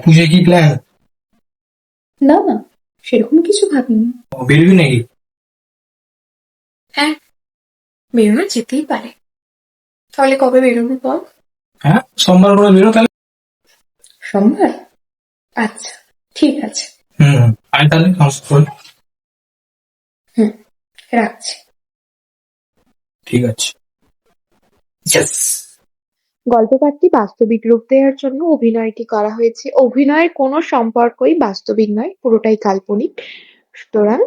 পুজো কি প্ল্যান? না না, সেরকম কিছু ভাবিনি। বেরোবি নাকি? হ্যাঁ, বেরোনো যেতেই পারে। তাহলে কবে বেরোবো বল? হ্যাঁ, সোমবার করে বেরো তাহলে। সোমবার? আচ্ছা, ঠিক আছে। আয় তাহলে নমস্কার। হুম, রাখছি। ঠিক আছে। ইয়েস। গল্প পাঠটি বাস্তবিক রূপ দেওয়ার জন্য অভিনয়টি করা হয়েছে। অভিনয়ের কোনো সম্পর্কই বাস্তবিক নয়, পুরোটাই কাল্পনিক। সুতরাং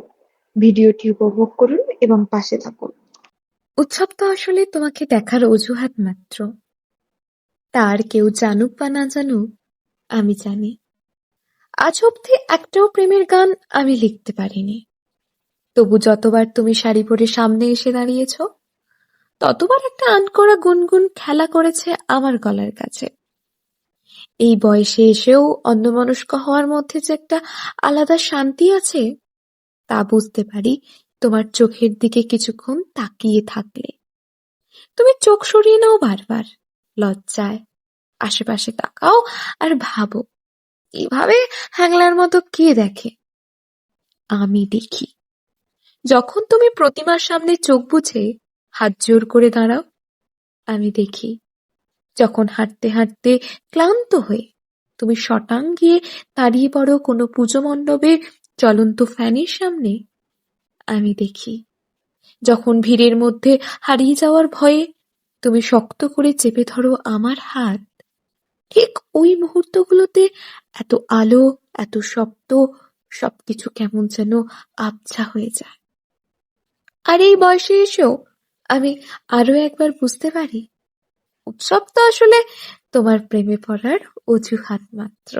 ভিডিওটি উপভোগ করুন এবং পাশে থাকুন। উৎসবটা আসলে তোমাকে দেখার অজুহাত মাত্র। তার কেউ জানুক বা না জানুক, আমি জানি। আজ অব্দি একটাও প্রেমের গান আমি লিখতে পারিনি। তবু যতবার তুমি শাড়ি পরে সামনে এসে দাঁড়িয়েছ, ততবার একটা আনকরা গুনগুন খেলা করেছে আমার গলার কাছে। এই বয়সে এসেও অন্যমনস্ক হওয়ার মধ্যে যে একটা আলাদা শান্তি আছে, তা বুঝতে পারি তোমার চোখের দিকে কিছুক্ষণ তাকিয়ে থাকলে। তুমি চোখ সরিয়ে নাও বারবার, লজ্জায়। আশেপাশে তাকাও আর ভাবো, এভাবে হ্যাংলার মতো কে দেখে? আমি দেখি। যখন তুমি প্রতিমার সামনে চোখ বুজে হাত জোর করে দাঁড়াও, আমি দেখি। যখন হাঁটতে হাঁটতে ক্লান্ত হয়ে তুমি শটাং গিয়ে দাঁড়িয়ে পড়ো কোনো পুজো মণ্ডপের জ্বলন্ত ফ্যানের সামনে, আমি দেখি। যখন ভিড়ের মধ্যে হারিয়ে যাওয়ার ভয়ে তুমি শক্ত করে চেপে ধরো আমার হাত, ঠিক ওই মুহূর্তগুলোতে এত আলো, এত শব্দ, সবকিছু কেমন যেন আবছা হয়ে যায়। আর এই বয়সে এসেও আমি আরো একবার বুঝতে পারি, উৎসব তো আসলে তোমার প্রেমে পড়ার অজুহাত মাত্র।